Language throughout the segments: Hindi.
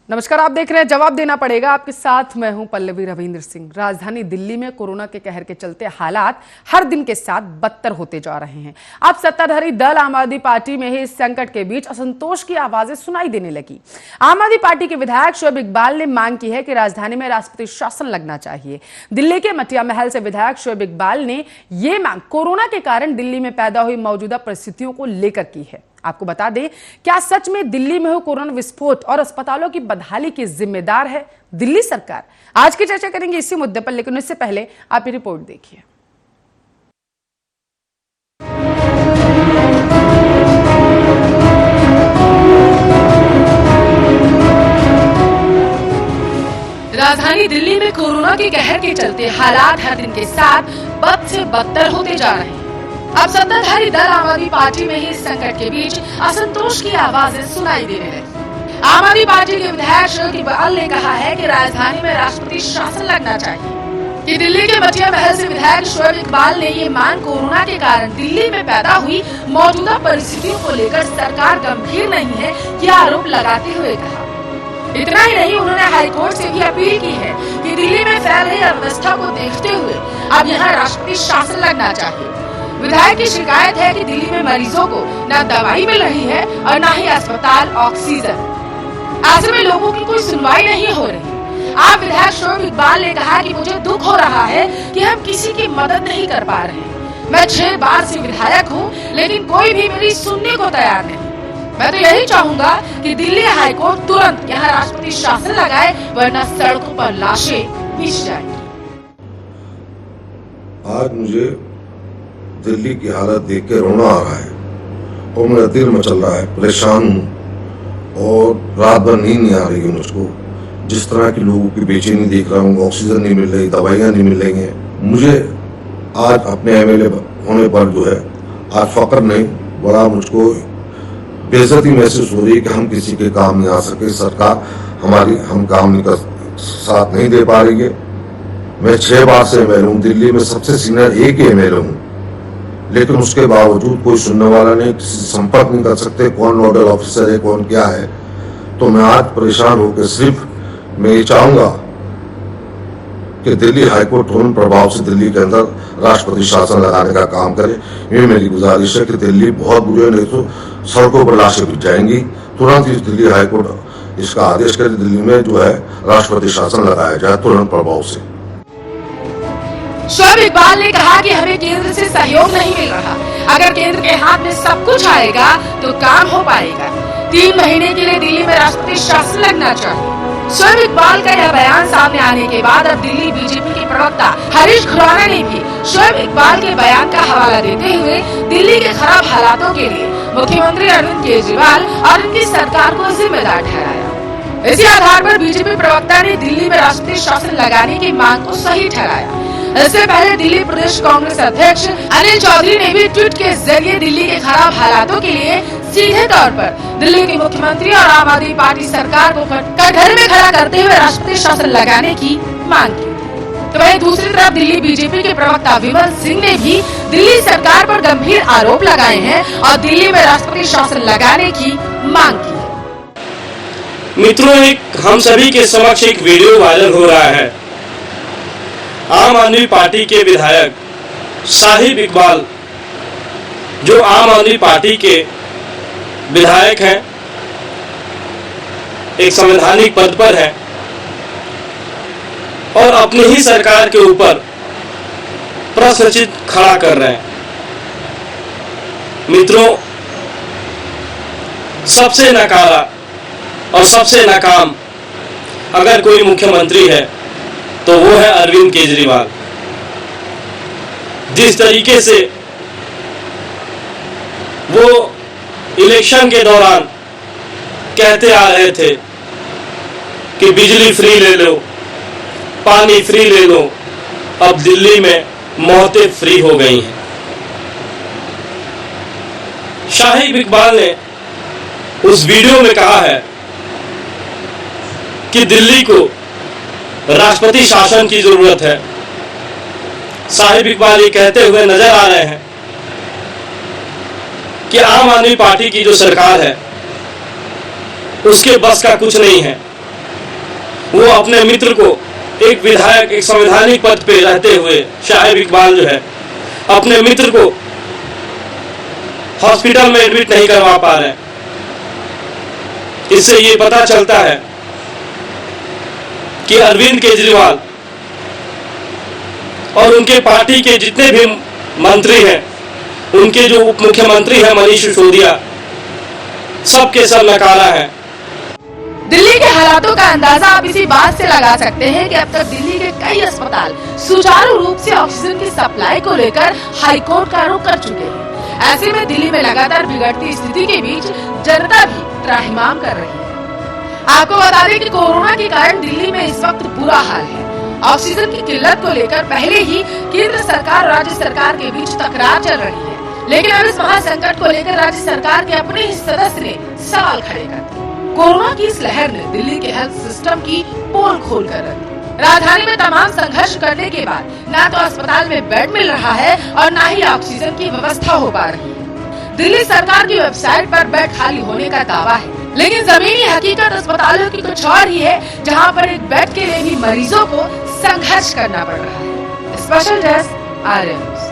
नमस्कार, आप देख रहे हैं जवाब देना पड़ेगा। आपके साथ मैं हूं पल्लवी रविंद्र सिंह। राजधानी दिल्ली में कोरोना के कहर के चलते हालात हर दिन के साथ बदतर होते जा रहे हैं। अब सत्ताधारी दल आम आदमी पार्टी में ही इस संकट के बीच असंतोष की आवाजें सुनाई देने लगी। आम आदमी पार्टी के विधायक शोएब इकबाल ने मांग की है कि राजधानी में राष्ट्रपति शासन लगना चाहिए। दिल्ली के मटिया महल से विधायक शोएब इकबाल ने यह मांग कोरोना के कारण दिल्ली में पैदा हुई मौजूदा परिस्थितियों को लेकर की है। आपको बता दें, क्या सच में दिल्ली में हो कोरोना विस्फोट और अस्पतालों की बदहाली की जिम्मेदार है दिल्ली सरकार? आज की चर्चा करेंगे इसी मुद्दे पर, लेकिन इससे पहले आप ये रिपोर्ट देखिए। राजधानी दिल्ली में कोरोना के कहर के चलते हालात हर दिन के साथ बद से बदतर होते जा रहे हैं। अब सत्ताधारी दल आम आदमी पार्टी में ही इस संकट के बीच असंतोष की आवाजें सुनाई देने लगी। आम आदमी पार्टी के विधायक शोएब इकबाल ने कहा है कि राजधानी में राष्ट्रपति शासन लगना चाहिए। कि दिल्ली के मटिया महल से विधायक शोएब इकबाल ने ये मांग कोरोना के कारण दिल्ली में पैदा हुई मौजूदा परिस्थितियों को लेकर सरकार गंभीर नहीं है कि आरोप लगाते हुए कहा। इतना ही नहीं, उन्होंने हाईकोर्ट से भी अपील की है कि दिल्ली में फैल रही अव्यवस्था को देखते हुए अब यहाँ राष्ट्रपति शासन लगना चाहिए। विधायक की शिकायत है कि दिल्ली में मरीजों को न दवाई मिल रही है और न ही अस्पताल ऑक्सीजन। ऐसे में लोगों की कोई सुनवाई नहीं हो रही। आप विधायक शोएब इकबाल ने कहा कि मुझे दुख हो रहा है कि हम किसी की मदद नहीं कर पा रहे। मैं 6 बार से विधायक हूँ, लेकिन कोई भी मेरी सुनने को तैयार नहीं। मैं तो यही चाहूंगा कि दिल्ली हाईकोर्ट तुरंत यहाँ राष्ट्रपति शासन लगाए, वरना सड़कों पर लाशें बिछ जाएंगी। आज मुझे दिल्ली की हालत देख के रोना आ रहा है और मेरा दिल मचल रहा है। परेशान हूँ और रात भर नींद नहीं आ रही है मुझको। जिस तरह के लोगों की बेचैनी देख रहा हूँ, ऑक्सीजन नहीं मिल रही, दवाइयाँ नहीं मिल रही हैं। मुझे आज अपने एमएलए होने पर जो है आज फक्र नहीं, बड़ा मुझको बेइज्जती महसूस हो रही है कि हम किसी के काम नहीं आ सके। सरकार हमारी हम काम नहीं कर साथ नहीं दे पा रही है। मैं 6 बार से एमएलए हूँ, दिल्ली में सबसे सीनियर एक ही एमएलए हूँ, लेकिन उसके बावजूद कोई सुनने वाला नहीं, किसी से संपर्क नहीं कर सकते, कौन नोडल ऑफिसर है, कौन क्या है। तो मैं आज परेशान होकर सिर्फ मैं ये चाहूंगा कि दिल्ली हाईकोर्ट तुरंत प्रभाव से दिल्ली के अंदर राष्ट्रपति शासन लगाने का काम करे। ये मेरी गुजारिश है कि दिल्ली बहुत बुरे, नहीं तो सड़कों पर लाशें बिछ जाएंगी। तुरंत ही दिल्ली हाईकोर्ट इसका आदेश करे, दिल्ली में जो है राष्ट्रपति शासन लगाया जाए तुरंत प्रभाव से। शोएब इकबाल ने कहा कि हमें केंद्र से सहयोग नहीं मिल रहा। अगर केंद्र के हाथ में सब कुछ आएगा तो काम हो पाएगा। 3 महीने के लिए दिल्ली में राष्ट्रपति शासन लगना चाहिए। शोएब इकबाल का यह बयान सामने आने के बाद अब दिल्ली बीजेपी के प्रवक्ता हरीश खुराना ने भी शोएब इकबाल के बयान का हवाला देते हुए दिल्ली के खराब हालातों के लिए मुख्यमंत्री अरविंद केजरीवाल और उनकी सरकार को जिम्मेदार ठहराया। इसी आधार पर बीजेपी प्रवक्ता ने दिल्ली में राष्ट्रपति शासन लगाने की मांग को सही ठहराया। इससे पहले दिल्ली प्रदेश कांग्रेस अध्यक्ष अनिल चौधरी ने भी ट्वीट के जरिए दिल्ली के खराब हालातों के लिए सीधे तौर पर दिल्ली के मुख्यमंत्री और आम आदमी पार्टी सरकार को कटघरे में खड़ा करते हुए राष्ट्रपति शासन लगाने की मांग की। तो वहीं दूसरी तरफ दिल्ली बीजेपी के प्रवक्ता विमल सिंह ने भी दिल्ली सरकार पर गंभीर आरोप लगाए हैं और दिल्ली में राष्ट्रपति शासन लगाने की मांग की है। मित्रों, हम सभी के समक्ष एक वीडियो वायरल हो रहा है। आम आदमी पार्टी के विधायक शोएब इकबाल, जो आम आदमी पार्टी के विधायक हैं, एक संवैधानिक पद पर है और अपनी ही सरकार के ऊपर प्रश्न चिन्ह खड़ा कर रहे हैं। मित्रों, सबसे नकारा और सबसे नाकाम अगर कोई मुख्यमंत्री है तो वो है अरविंद केजरीवाल। जिस तरीके से वो इलेक्शन के दौरान कहते आ रहे थे कि बिजली फ्री ले लो, पानी फ्री ले लो, अब दिल्ली में मौतें फ्री हो गई हैं। शोएब इकबाल ने उस वीडियो में कहा है कि दिल्ली को राष्ट्रपति शासन की जरूरत है। शोएब इकबाल ये कहते हुए नजर आ रहे हैं कि आम आदमी पार्टी की जो सरकार है उसके बस का कुछ नहीं है। वो अपने मित्र को, एक विधायक, एक संवैधानिक पद पे रहते हुए शाहिब इकबाल जो है, अपने मित्र को हॉस्पिटल में एडमिट नहीं करवा पा रहे। इससे ये पता चलता है कि अरविंद केजरीवाल और उनके पार्टी के जितने भी मंत्री हैं, उनके जो उप मुख्यमंत्री हैं मनीष सिसोदिया, सबके सब नकारा है। दिल्ली के हालातों का अंदाजा आप इसी बात से लगा सकते हैं कि अब तक दिल्ली के कई अस्पताल सुचारू रूप से ऑक्सीजन की सप्लाई को लेकर हाईकोर्ट का रुख कर चुके हैं। ऐसे में दिल्ली में लगातार बिगड़ती स्थिति के बीच जनता भी त्राहिमाम कर रही है। आपको बता दें कि कोरोना के कारण दिल्ली में इस वक्त बुरा हाल है। ऑक्सीजन की किल्लत को लेकर पहले ही केंद्र सरकार और राज्य सरकार के बीच तकरार चल रही है, लेकिन अब इस महासंकट को लेकर राज्य सरकार के अपने ही सदस्य ने सवाल खड़े कर दिए। कोरोना की इस लहर ने दिल्ली के हेल्थ सिस्टम की पोल खोल कर रख दी। राजधानी में तमाम संघर्ष करने के बाद न तो अस्पताल में बेड मिल रहा है और न ही ऑक्सीजन की व्यवस्था हो पा रही है। दिल्ली सरकार की वेबसाइट पर बेड खाली होने का दावा है, लेकिन जमीनी हकीकत अस्पतालों की कुछ और ही है, जहां पर एक बेड के लिए भी मरीजों को संघर्ष करना पड़ रहा है। स्पेशल डेस्क आर्य न्यूज़।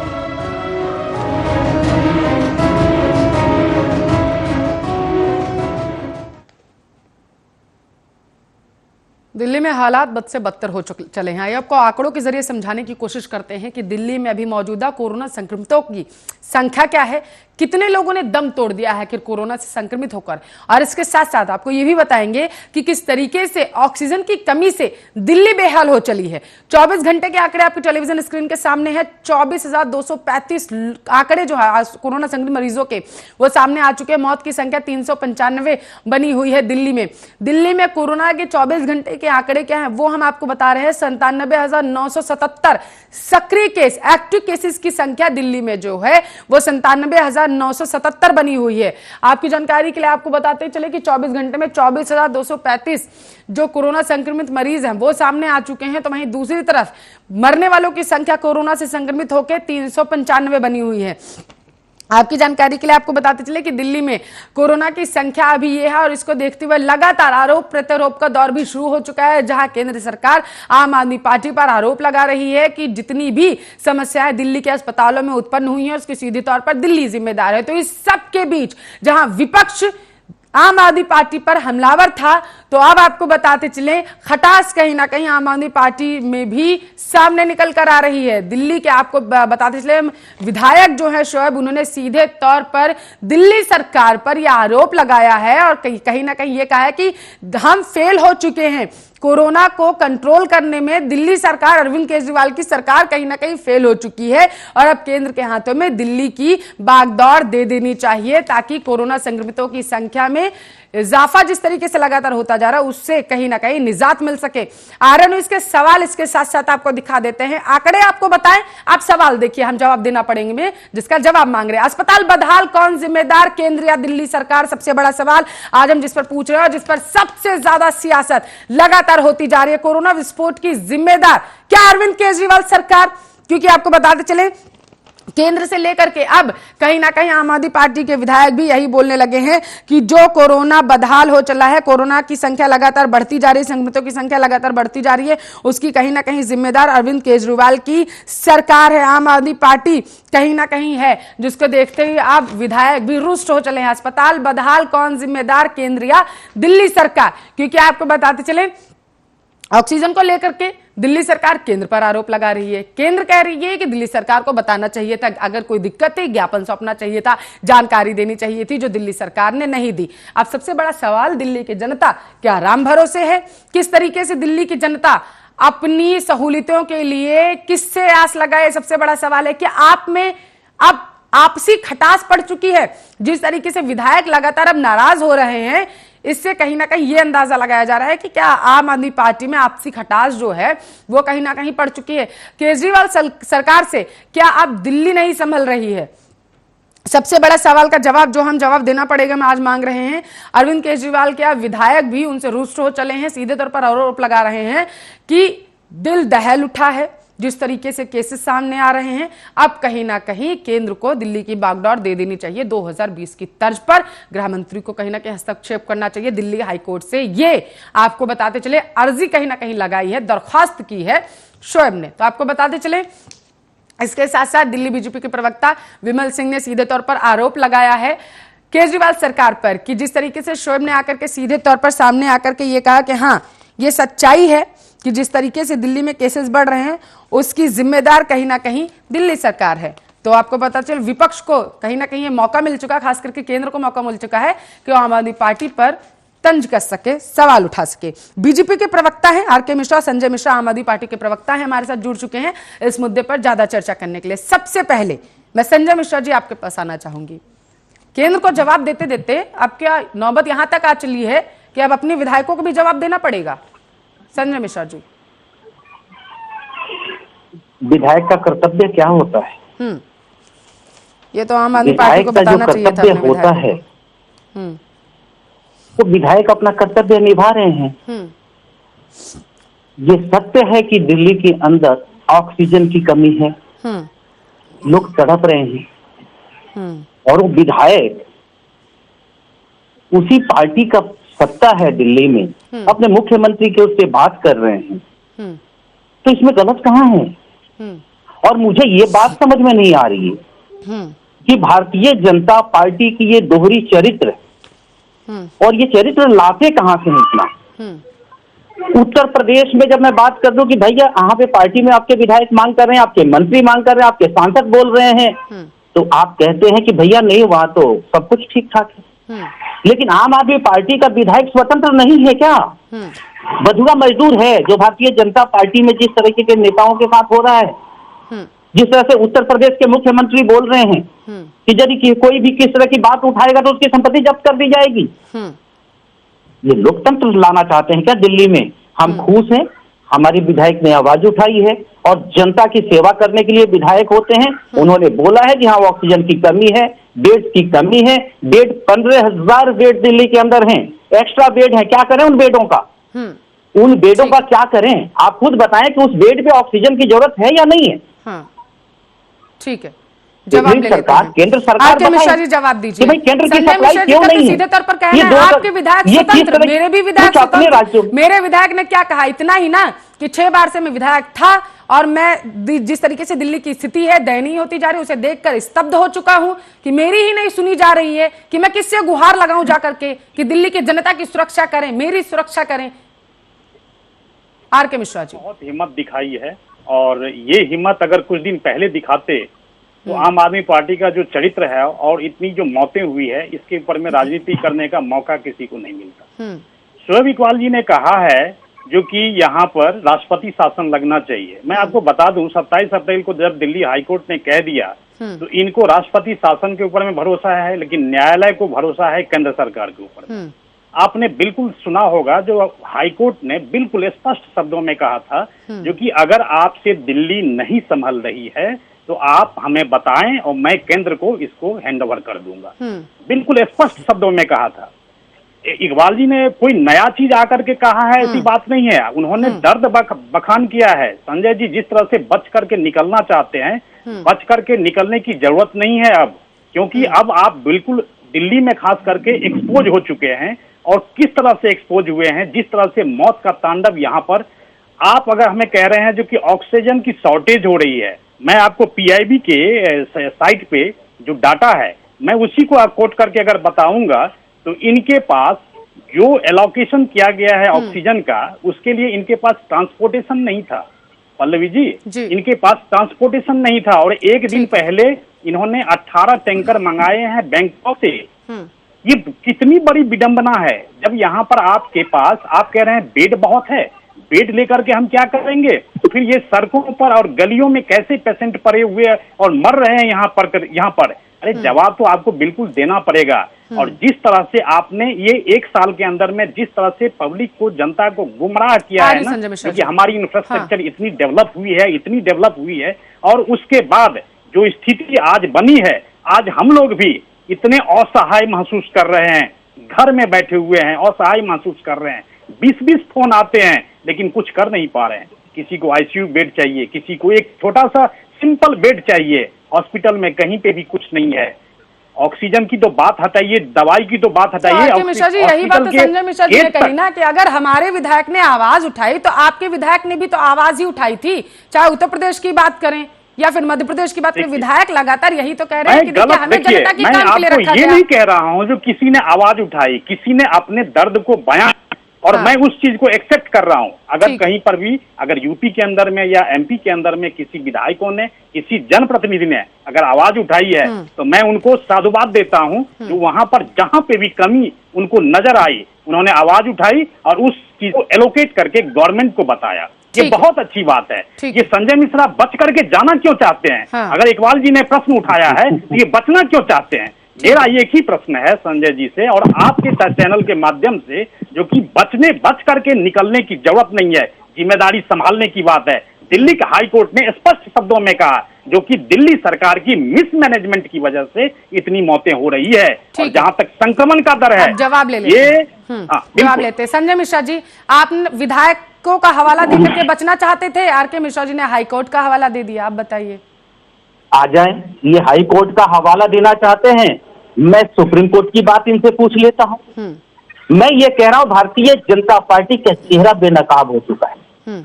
दिल्ली में हालात बद से बदतर हो चले हैं। आइए आपको आंकड़ों के जरिए समझाने की कोशिश करते हैं कि दिल्ली में अभी मौजूदा कोरोना संक्रमितों की संख्या क्या है, कितने लोगों ने दम तोड़ दिया है कि कोरोना से संक्रमित होकर, और इसके साथ साथ आपको ये भी बताएंगे कि किस तरीके से ऑक्सीजन की कमी से दिल्ली बेहाल हो चली है। 24 घंटे के आंकड़े आपके टेलीविजन स्क्रीन के सामने है। 24,235 आंकड़े जो है कोरोना संक्रमित मरीजों के वो सामने आ चुके हैं। मौत की संख्या 395 बनी हुई है दिल्ली में। दिल्ली में कोरोना के 24 घंटे के आंकड़े क्या है वो हम आपको बता रहे हैं। 97,977 सक्रिय केस, एक्टिव केसेस की संख्या दिल्ली में जो है वो 97,977 बनी हुई है। आपकी जानकारी के लिए आपको बताते चले कि 24 घंटे में 24,235 जो कोरोना संक्रमित मरीज हैं वो सामने आ चुके हैं। तो वहीं दूसरी तरफ मरने वालों की संख्या कोरोना से संक्रमित होकर 395 बनी हुई है। आपकी जानकारी के लिए आपको बताते चले कि दिल्ली में कोरोना की संख्या अभी ये है, और इसको देखते हुए लगातार आरोप प्रत्यारोप का दौर भी शुरू हो चुका है, जहां केंद्र सरकार आम आदमी पार्टी पर आरोप लगा रही है कि जितनी भी समस्याएं दिल्ली के अस्पतालों में उत्पन्न हुई हैं उसकी सीधे तौर पर दिल्ली जिम्मेदार है। तो इस सब के बीच जहां विपक्ष आम आदमी पार्टी पर हमलावर था, तो अब आपको बताते चले खटास कहीं ना कहीं आम आदमी पार्टी में भी सामने निकल कर आ रही है। दिल्ली के आपको बताते चले विधायक जो है शोएब, उन्होंने सीधे तौर पर दिल्ली सरकार पर यह आरोप लगाया है और कहीं ना कहीं ये कहा है कि हम फेल हो चुके हैं कोरोना को कंट्रोल करने में। दिल्ली सरकार, अरविंद केजरीवाल की सरकार कहीं ना कहीं फेल हो चुकी है और अब केंद्र के हाथों में दिल्ली की बागडोर दे देनी चाहिए, ताकि कोरोना संक्रमितों की संख्या में इजाफा जिस तरीके से लगातार होता जा रहा है उससे कहीं ना कहीं निजात मिल सके। आर्य न्यूज़ के सवाल इसके साथ साथ आपको दिखा देते हैं। आंकड़े आपको बताएं, आप सवाल देखिए, हम जवाब देना पड़ेंगे जिसका जवाब मांग रहे हैं। अस्पताल बदहाल कौन जिम्मेदार, केंद्र या दिल्ली सरकार? सबसे बड़ा सवाल आज हम जिस पर पूछ रहे हैं और जिस पर सबसे ज्यादा सियासत लगातार होती जा रही है। कोरोना विस्फोट की जिम्मेदार क्या अरविंद केजरीवाल सरकार? क्योंकि आपको बताते चले केंद्र से लेकर के अब कहीं ना कहीं आम आदमी पार्टी के विधायक भी यही बोलने लगे हैं कि जो कोरोना बदहाल हो चला है, कोरोना की संख्या लगातार बढ़ती जा रही है, संक्रमितों की संख्या लगातार बढ़ती जा रही है, उसकी कहीं ना कहीं जिम्मेदार अरविंद केजरीवाल की सरकार है, आम आदमी पार्टी कहीं ना कहीं है, जिसको देखते ही अब विधायक भी रुष्ट हो चले हैं। अस्पताल बदहाल कौन जिम्मेदार, केंद्र या दिल्ली सरकार? क्योंकि आपको बताते चले ऑक्सीजन को लेकर के दिल्ली सरकार केंद्र पर आरोप लगा रही है। केंद्र कह रही है कि दिल्ली सरकार को बताना चाहिए था, अगर कोई दिक्कत थी ज्ञापन सौंपना चाहिए था, जानकारी देनी चाहिए थी, जो दिल्ली सरकार ने नहीं दी। अब सबसे बड़ा सवाल, दिल्ली की जनता क्या राम भरोसे है? किस तरीके से दिल्ली की जनता अपनी सहूलियतों के लिए किससे आस लगाए? सबसे बड़ा सवाल है कि आप में अब आपसी खटास पड़ चुकी है। जिस तरीके से विधायक लगातार अब नाराज हो रहे हैं, इससे कहीं ना कहीं यह अंदाजा लगाया जा रहा है कि क्या आम आदमी पार्टी में आपसी खटास जो है वो कहीं ना कहीं पड़ चुकी है। केजरीवाल सरकार से क्या अब दिल्ली नहीं संभल रही है? सबसे बड़ा सवाल का जवाब जो हम जवाब देना पड़ेगा हम आज मांग रहे हैं। अरविंद केजरीवाल के विधायक भी उनसे रुष्ट हो चले हैं, सीधे तौर पर आरोप लगा रहे हैं कि दिल दहल उठा है। जिस तरीके से केसेस सामने आ रहे हैं, अब कहीं ना कहीं केंद्र को दिल्ली की बागडोर दे देनी चाहिए 2020 की तर्ज पर। गृह मंत्री को कहीं ना कहीं हस्तक्षेप करना चाहिए दिल्ली हाईकोर्ट से। ये आपको बताते चले अर्जी कहीं ना कहीं लगाई है, दरख्वास्त की है शोएब ने। तो आपको बताते चले इसके साथ साथ दिल्ली बीजेपी के प्रवक्ता विमल सिंह ने सीधे तौर पर आरोप लगाया है केजरीवाल सरकार पर कि जिस तरीके से शोएब ने आकर के सीधे तौर पर सामने आकर के ये कहा कि हाँ, ये सच्चाई है कि जिस तरीके से दिल्ली में केसेस बढ़ रहे हैं उसकी जिम्मेदार कहीं ना कहीं दिल्ली सरकार है। तो आपको पता चल विपक्ष को कहीं ना कहीं ये मौका मिल चुका, खास करके केंद्र को मौका मिल चुका है कि वो आम आदमी पार्टी पर तंज कस सके, सवाल उठा सके। बीजेपी के प्रवक्ता हैं आरके मिश्रा, संजय मिश्रा आम आदमी पार्टी के प्रवक्ता हैं, हमारे साथ जुड़ चुके हैं इस मुद्दे पर ज्यादा चर्चा करने के लिए। सबसे पहले मैं संजय मिश्रा जी आपके पास आना चाहूंगी। केंद्र को जवाब देते देते अब क्या नौबत यहां तक आ चली है कि अब अपने विधायकों को भी जवाब देना पड़ेगा? संजय मिश्रा जी, विधायक का कर्तव्य क्या होता है? ये तो आम आदमी पार्टी को बताना चाहिए था। होता है तो विधायक अपना कर्तव्य निभा रहे हैं। ये सत्य है कि दिल्ली के अंदर ऑक्सीजन की कमी है, लोग तड़प रहे हैं, और वो विधायक उसी पार्टी का सत्ता है दिल्ली में, अपने मुख्यमंत्री के उससे बात कर रहे हैं, तो इसमें गलत कहाँ है? और मुझे ये बात समझ में नहीं आ रही है कि भारतीय जनता पार्टी की ये दोहरी चरित्र और ये चरित्र लाते कहां से इतना? उत्तर प्रदेश में जब मैं बात कर दूं कि भैया यहाँ पे पार्टी में आपके विधायक मांग कर रहे हैं, आपके मंत्री मांग कर रहे हैं, आपके सांसद बोल रहे हैं, तो आप कहते हैं कि भैया नहीं, वहां तो सब कुछ ठीक ठाक है। लेकिन आम आदमी पार्टी का विधायक स्वतंत्र नहीं है क्या? बधुआ मजदूर है जो भारतीय जनता पार्टी में जिस तरीके के नेताओं के साथ हो रहा है, जिस तरह से उत्तर प्रदेश के मुख्यमंत्री बोल रहे हैं कि यदि कोई भी किस तरह की बात उठाएगा तो उसकी संपत्ति जब्त कर दी जाएगी। ये लोकतंत्र लाना चाहते हैं क्या दिल्ली में? हम खुश हैं, हमारी विधायक ने आवाज उठाई है और जनता की सेवा करने के लिए विधायक होते हैं। उन्होंने बोला है कि हाँ, ऑक्सीजन की कमी है, बेड की कमी है, बेड 15,000 बेड दिल्ली के अंदर हैं, एक्स्ट्रा बेड है, क्या करें उन बेडों का? उन बेडों का क्या करें? आप खुद बताएं कि उस बेड पे ऑक्सीजन की जरूरत है या नहीं है? ठीक है, जवाब ले लेते हैं। केंद्र सरकार आरके मिश्रा जी जवाब दीजिए। भाई केंद्र की संजय सप्लाई मिश्रा जी क्यों का तो नहीं है? सीधे तौर पर कहना है आपके विधायक स्वतंत्र, मेरे भी विधायक स्वतंत्र। मेरे विधायक ने क्या कहा? इतना ही ना कि 6 बार से मैं विधायक था और मैं जिस तरीके से दिल्ली की स्थिति है, दयनीय होती जा रही है, उसे देखकर स्तब्ध हो चुका हूं कि मेरी ही नहीं सुनी जा रही है, कि मैं किससे गुहार लगाऊं जाकर के कि दिल्ली की जनता की सुरक्षा करें, मेरी सुरक्षा करें। आरके मिश्रा जी, बहुत हिम्मत दिखाई है, और ये हिम्मत अगर कुछ दिन पहले दिखाते तो आम आदमी पार्टी का जो चरित्र है और इतनी जो मौतें हुई है, इसके ऊपर में राजनीति करने का मौका किसी को नहीं मिलता। शोएब इकबाल जी ने कहा है जो कि यहाँ पर राष्ट्रपति शासन लगना चाहिए। मैं आपको बता दूं, 27 अप्रैल को जब दिल्ली हाईकोर्ट ने कह दिया तो इनको राष्ट्रपति शासन के ऊपर में भरोसा है, लेकिन न्यायालय को भरोसा है केंद्र सरकार के ऊपर। आपने बिल्कुल सुना होगा जो हाईकोर्ट ने बिल्कुल स्पष्ट शब्दों में कहा था जो कि अगर आपसे दिल्ली नहीं संभल रही है तो आप हमें बताएं और मैं केंद्र को इसको हैंडओवर कर दूंगा। बिल्कुल स्पष्ट शब्दों में कहा था। इकबाल जी ने कोई नया चीज आकर के कहा है ऐसी बात नहीं है। उन्होंने दर्द बखान किया है। संजय जी जिस तरह से बच करके निकलना चाहते हैं, बच करके निकलने की जरूरत नहीं है अब, क्योंकि अब आप बिल्कुल दिल्ली में खास करके एक्सपोज हो चुके हैं। और किस तरह से एक्सपोज हुए हैं, जिस तरह से मौत का तांडव यहाँ पर। आप अगर हमें कह रहे हैं जो कि ऑक्सीजन की शॉर्टेज हो रही है, मैं आपको पीआईबी के साइट पे जो डाटा है मैं उसी को कोट करके अगर बताऊंगा तो इनके पास जो एलोकेशन किया गया है ऑक्सीजन का, उसके लिए इनके पास ट्रांसपोर्टेशन नहीं था। पल्लवी जी, इनके पास ट्रांसपोर्टेशन नहीं था। और एक दिन पहले इन्होंने 18 टैंकर मंगाए हैं बैंकॉक से। ये कितनी बड़ी विडंबना है जब यहाँ पर आपके पास आप कह रहे हैं बेड बहुत है, बेड लेकर के हम क्या करेंगे? तो फिर ये सड़कों पर और गलियों में कैसे पेशेंट पड़े हुए और मर रहे हैं यहाँ पर। अरे जवाब तो आपको बिल्कुल देना पड़ेगा। और जिस तरह से आपने ये 1 साल के अंदर में जिस तरह से पब्लिक को, जनता को गुमराह किया है ना, क्योंकि हमारी इंफ्रास्ट्रक्चर इतनी डेवलप हुई है, और उसके बाद जो स्थिति आज बनी है, आज हम लोग भी इतने असहाय महसूस कर रहे हैं, घर में बैठे हुए हैं, असहाय महसूस कर रहे हैं। 20-20 फोन आते हैं लेकिन कुछ कर नहीं पा रहे हैं। किसी को आईसीयू बेड चाहिए, किसी को एक छोटा सा सिंपल बेड चाहिए। हॉस्पिटल में कहीं पे भी कुछ नहीं है। ऑक्सीजन की तो बात हटाइए, दवाई की तो बात हटाइए। आरके मिश्रा जी, यही बात तो संजय मिश्रा जी ने कही ना कि अगर हमारे विधायक ने आवाज उठाई तो आपके विधायक ने भी तो आवाज ही उठाई थी। चाहे उत्तर प्रदेश की बात करें या फिर मध्य प्रदेश की बात करें, विधायक लगातार यही तो कह रहे हैं कि देखिए हमें जनता की काम के लिए रखा गया। ये नहीं कह रहा हूं जो किसी ने आवाज उठाई, किसी ने अपने दर्द को बयां, और मैं उस चीज को एक्सेप्ट कर रहा हूं। अगर कहीं पर भी, अगर यूपी के अंदर में या एमपी के अंदर में किसी विधायकों ने, किसी जनप्रतिनिधि ने अगर आवाज उठाई है तो मैं उनको साधुवाद देता हूं। जो वहां पर जहां पे भी कमी उनको नजर आई, उन्होंने आवाज उठाई और उस चीज को एलोकेट करके गवर्नमेंट को बताया। ये बहुत अच्छी बात है। ये संजय मिश्रा बच करके जाना क्यों चाहते हैं? अगर इकबाल जी ने प्रश्न उठाया है तो ये बचना क्यों चाहते हैं? मेरा एक ही प्रश्न है संजय जी से और आपके चैनल के माध्यम से, जो कि बच करके निकलने की जरूरत नहीं है, जिम्मेदारी संभालने की बात है। दिल्ली का हाई कोर्ट ने स्पष्ट शब्दों में कहा जो कि दिल्ली सरकार की मिसमैनेजमेंट की वजह से इतनी मौतें हो रही है। और जहां तक संक्रमण का दर है, जवाब ले लेते जवाब लेते संजय मिश्रा जी, आप विधायकों का हवाला देकर के बचना चाहते थे, आरके मिश्रा जी ने हाई कोर्ट का हवाला दे दिया, आप बताइए। आ जाए, ये हाई कोर्ट का हवाला देना चाहते हैं, मैं सुप्रीम कोर्ट की बात इनसे पूछ लेता हूं। मैं ये कह रहा हूं भारतीय जनता पार्टी का चेहरा बेनकाब हो चुका है।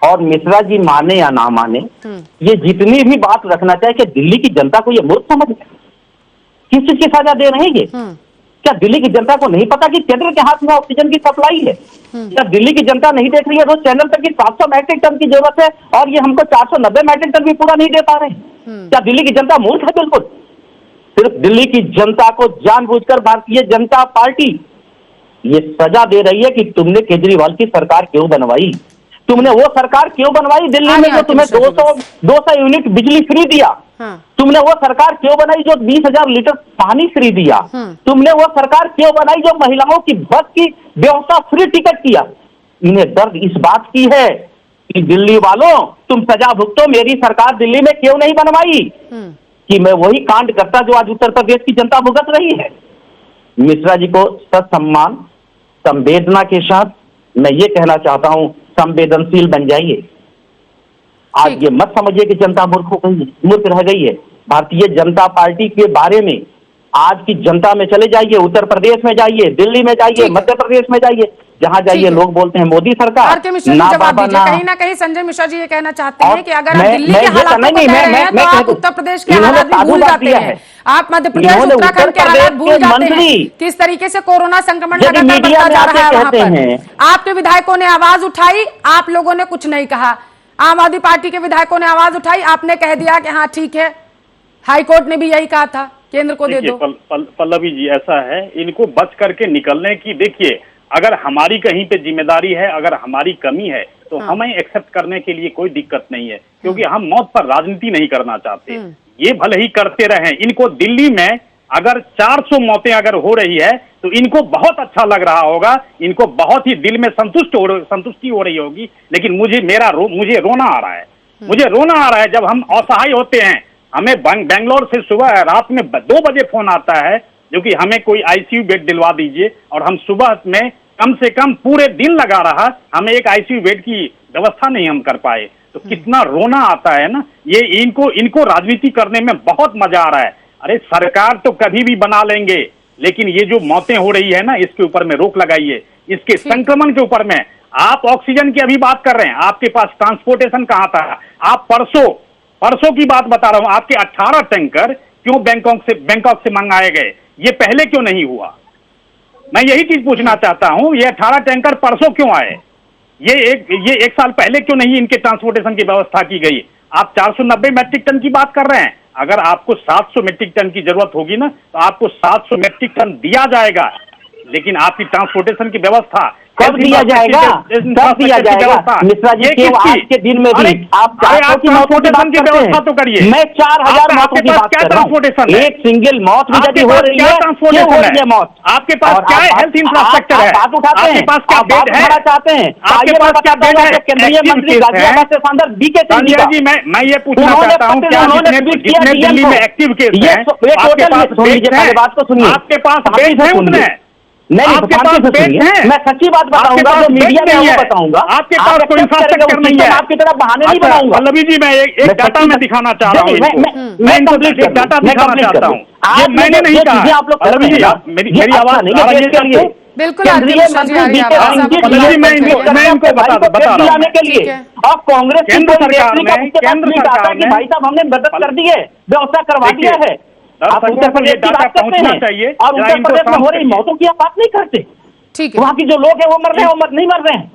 और मिश्रा जी माने या ना माने, ये जितनी भी बात रखना चाहे कि दिल्ली की जनता को ये मूर्ख समझ किस चीज की सजा दे रहे हैं ये? क्या दिल्ली की जनता को नहीं पता कि केंद्र के हाथ में ऑक्सीजन की सप्लाई है? क्या दिल्ली की जनता नहीं देख रही है रोज चैनल तक की 700 मैट्रिक टन की जरूरत है और ये हमको 490 मैट्रिक टन भी पूरा नहीं दे पा रहे? क्या दिल्ली की जनता मूर्ख है? बिल्कुल। सिर्फ दिल्ली की जनता को जानबूझकर भारतीय जनता पार्टी ये सजा दे रही है कि तुमने केजरीवाल की सरकार क्यों बनवाई, तुमने वो सरकार क्यों बनवाई दिल्ली में जो तुम्हें 200 यूनिट बिजली फ्री दिया, तुमने वो सरकार क्यों बनाई जो 20,000 लीटर पानी फ्री दिया, तुमने वो सरकार क्यों बनाई जो महिलाओं की बस की व्यवस्था फ्री टिकट किया। इन्हें दर्द इस बात की है कि दिल्ली वालों तुम सजा भुगतो, मेरी सरकार दिल्ली में क्यों नहीं बनवाई कि मैं वही कांड करता जो आज उत्तर प्रदेश की जनता भुगत रही है। मिश्रा जी को ससम्मान संवेदना के साथ मैं ये कहना चाहता हूं, संवेदनशील बन जाइए। आज ये मत समझिए कि जनता मूर्ख रह गई है। भारतीय जनता पार्टी के बारे में आज की जनता में चले जाइए, उत्तर प्रदेश में जाइए, दिल्ली में जाइए, मध्य प्रदेश में जाइए, जहां जाइए लोग बोलते हैं मोदी सरकार। कहीं ना कहीं संजय मिश्रा जी ये कहना चाहते हैं कि अगर आप दिल्ली के हालात को कह रहे हैं तो आप उत्तर प्रदेश के हालात भी भूल जाते हैं, आप मध्य प्रदेश उत्तराखंड के हालात भूल जाते हैं, किस तरीके से कोरोना संक्रमण लगातार बढ़ता जा रहा है वहां पर। आपके विधायकों ने आवाज उठाई, आप लोगों ने कुछ नहीं कहा। आम आदमी पार्टी के विधायकों ने आवाज उठाई, आपने कह दिया कि हाँ ठीक है, हाई कोर्ट ने भी यही कहा था, केंद्र को दे दो। पल्लवी जी, ऐसा है, इनको बच करके निकलने की, देखिए अगर हमारी कहीं पे जिम्मेदारी है, अगर हमारी कमी है तो हमें एक्सेप्ट करने के लिए कोई दिक्कत नहीं है, क्योंकि हम मौत पर राजनीति नहीं करना चाहते। ये भले ही करते रहें, इनको दिल्ली में अगर 400 मौतें अगर हो रही है तो इनको बहुत अच्छा लग रहा होगा, इनको बहुत ही दिल में संतुष्टि हो रही होगी। लेकिन मुझे रोना आ रहा है, मुझे रोना आ रहा है जब हम असहाय होते हैं। हमें बेंगलोर से सुबह रात में 2 बजे फोन आता है जो कि हमें कोई आईसीयू बेड दिलवा दीजिए, और हम सुबह में कम से कम पूरे दिन लगा रहा, हमें एक आईसीयू बेड की व्यवस्था नहीं हम कर पाए। तो कितना रोना आता है ना। ये इनको राजनीति करने में बहुत मजा आ रहा है। अरे सरकार तो कभी भी बना लेंगे, लेकिन ये जो मौतें हो रही है ना, इसके ऊपर में रोक लगाइए, इसके संक्रमण के ऊपर में। आप ऑक्सीजन की अभी बात कर रहे हैं, आपके पास ट्रांसपोर्टेशन कहाँ था? आप परसों की बात बता रहा हूं, आपके 18 टैंकर क्यों बैंकॉक से मंगाए गए, ये पहले क्यों नहीं हुआ? मैं यही चीज पूछना चाहता हूं, ये 18 टैंकर परसों क्यों आए? ये एक साल पहले क्यों नहीं इनके ट्रांसपोर्टेशन की व्यवस्था की गई? आप 490 मैट्रिक टन की बात कर रहे हैं, अगर आपको 700 मैट्रिक टन की जरूरत होगी ना तो आपको 700 मैट्रिक टन दिया जाएगा, लेकिन आपकी ट्रांसपोर्टेशन की व्यवस्था कब दिया जाएगा? कब दिया जाएगा? मिश्रा जी, केवल आज के दिन में भी आप 400 की मौतों की बात करते हैं, तो करिए। मैं 4000 मौतों की बात कर रहा हूं। एक सिंगल मौत भी यदि हो रही है, क्यों हो रही है मौत? आपके पास क्या हेल्थ इंफ्रास्ट्रक्चर है? बात उठाते हैं, आपके पास क्या बेड है? चाहते हैं आपके पास क्या बेड है? केंद्रीय मंत्री गाजियाबाद से सांसद बीके सिंह जी, मैं ये पूछना चाहता हूँ, जितने दिल्ली में एक्टिव केस हैं, आपके पास बेड है? आपके पास बेड है उतने? नहीं, आपके पास पेट है? मैं सच्ची बात बताऊंगा, जो मीडिया में है वो बताऊंगा। आपके पास कोई इंफ्रास्ट्रक्चर नहीं है। आपकी तरफ बहाने नहीं बनाऊंगा। पल्लवी जी, मैं एक डाटा में दिखाना चाह रहा हूँ, मैं इनको डाटा दिखाना चाहता हूँ। ये मैंने नहीं कहा। आप लोग पल्लवी जी, मेरी आवाज नहीं है आपको? बिल्कुल केंद्रीय मंत्री मैं इनको बता रहा हूँ के लिए और कांग्रेस केंद्र सरकार ने भाई साहब हमने मदद कर दी है, व्यवस्था करवा दिया है। आप उत्तर प्रदेश की बात करते हैं और उत्तर प्रदेश में हो रही मौतों की आप बात नहीं करते। ठीक है, वहाँ की जो लोग हैं वो मर रहे हैं, वो नहीं मर रहे हैं।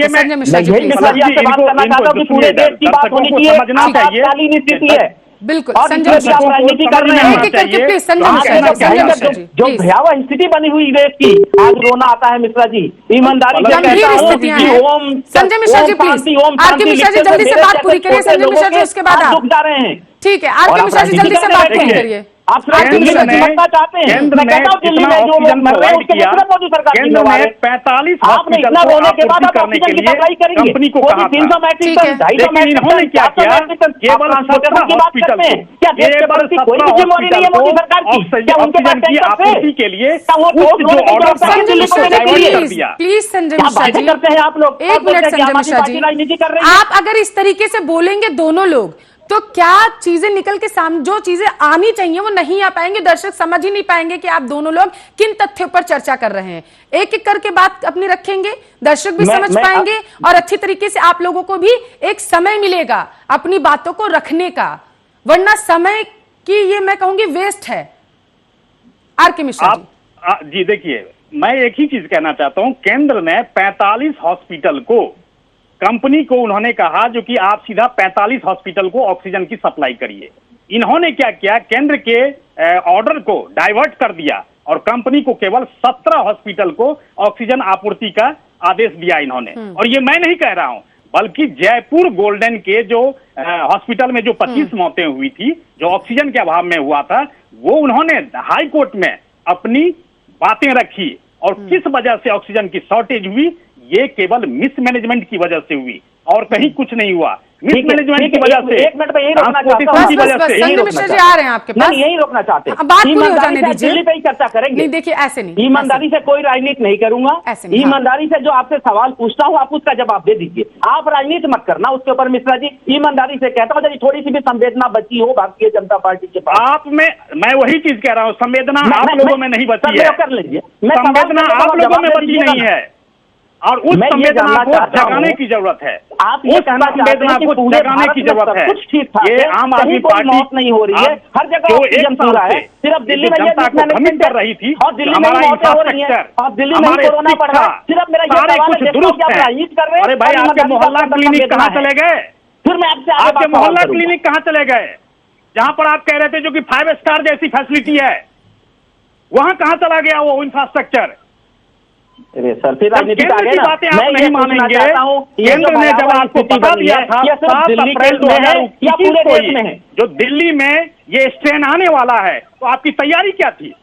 संजय मिश्रा जी, यही मिश्रा जी आपसे बात करना चाहता हूँ कि पूरे देश की बात होनी चाहिए, आपातकालीन स्थिति है। बिल्कुल और संजय मिश्रा जी, राजनीति कर रहे हैं। एक करके प्लीज संजय मिश्रा जी, जो भयावह स्थिति बनी हुई देश की, आज रोना आता है मिश्रा जी। ईमानदारी से गंभीर कहता हूं स्थितियां कि हैं। ओम संजय मिश्रा जी प्लीज, आरके मिश्रा जी जल्दी से बात पूरी करिए। संजय मिश्रा जी उसके बाद दुख जा रहे हैं। ठीक है, आरके मिश्रा जी जल्दी से बात पूरी करिए। आप दिल्ली में समझना चाहते हैं, मैं कहता हूँ दिल्ली में जो लोग मर रहे हैं उसके लिए मोदी सरकार की जिम्मेदारी है। 45 आपने इतना रोने के बाद आप ऑक्सीजन की सप्लाई करेंगे, कंपनी को कहा 300 मैट्रिक टन, 250 मैट्रिक इन्होंने क्या किया? केवल 17 हॉस्पिटल को, क्या देश के प्रति कोई भी जिम्मेदारी नहीं है मोदी सरकार की? क्या उनके पास की आपूर्ति के लिए प्लीज संजय मिश्रा जी करते हैं आप लोग? एक मिनट संजय मिश्रा जी, राजनीति कर रहे हैं। आप अगर इस तरीके से बोलेंगे दोनों लोग तो क्या चीजें निकल के सामने, जो चीजें आनी चाहिए वो नहीं आ पाएंगे, दर्शक समझ ही नहीं पाएंगे कि आप दोनों लोग किन तथ्यों पर चर्चा कर रहे हैं। एक एक करके बात अपनी रखेंगे, दर्शक भी समझ पाएंगे और अच्छी तरीके से आप लोगों को भी एक समय मिलेगा अपनी बातों को रखने का, वरना समय की ये मैं कहूंगी वेस्ट है। आरके मिश्रा जी। जी देखिए, मैं एक ही चीज कहना चाहता हूं, केंद्र ने 45 हॉस्पिटल को, कंपनी को उन्होंने कहा जो कि आप सीधा 45 हॉस्पिटल को ऑक्सीजन की सप्लाई करिए। इन्होंने क्या किया, केंद्र के ऑर्डर को डाइवर्ट कर दिया और कंपनी को केवल 17 हॉस्पिटल को ऑक्सीजन आपूर्ति का आदेश दिया इन्होंने। और ये मैं नहीं कह रहा हूं, बल्कि जयपुर गोल्डन के जो हॉस्पिटल में जो 25 मौतें हुई थी, जो ऑक्सीजन के अभाव में हुआ था, वो उन्होंने हाई कोर्ट में अपनी बातें रखी। और किस वजह से ऑक्सीजन की शॉर्टेज हुई, ये केवल मिसमैनेजमेंट की वजह से हुई और कहीं कुछ नहीं हुआ। मिसमैनेजमेंट की वजह से, एक मिनट में यही रोकना चाहता हूं। संजय मिश्रा जी आ रहे हैं आपके पास, यही रोकना चाहते हैं। बात पूरी हो जाने दीजिए। दिल्ली पे ही चर्चा करेंगे। नहीं देखिए, ऐसे नहीं, ईमानदारी से कोई राजनीति नहीं करूंगा। ईमानदारी से जो आपसे सवाल पूछता हूँ आप उसका जवाब दे दीजिए। आप राजनीति मत करना उसके ऊपर मिश्रा जी। ईमानदारी से कहता हूँ, यदि थोड़ी सी भी संवेदना बची हो भारतीय जनता पार्टी के पास, आप में मैं वही चीज कह रहा हूँ, संवेदना आप लोगों में नहीं बची है। कर लीजिए, संवेदना आप लोगों में बची नहीं है और उस संवेदना को जगाने की जरूरत है। आप उस संवेदना को जगाने की जरूरत है। कुछ ठीक था, ये आम आदमी पार्टी मौत नहीं हो रही है, हर जगह ऑक्सीजन पूरा है। सिर्फ दिल्ली में जनता को भ्रमित कर रही थी और दिल्ली में मौतें हो रही हैं और दिल्ली में कोरोना बढ़ रहा है। सिर्फ मेरा ये सवाल है, दुरुस्त है। अरे भाई, आपके मोहल्ला क्लिनिक कहाँ चले गए? फिर मैं आपके मोहल्ला क्लिनिक कहाँ चले गए, जहाँ पर आप कह रहे थे जो कि 5 स्टार जैसी फैसिलिटी है, वहाँ कहाँ चला गया वो इंफ्रास्ट्रक्चर? सर फिर राजनीति केंद्र की बातें आप नहीं मानेंगे। केंद्र ने जब आपको बता दिया था 7 अप्रैल 2021 को ही जो दिल्ली में ये स्ट्रेन आने वाला है, तो आपकी तैयारी क्या थी?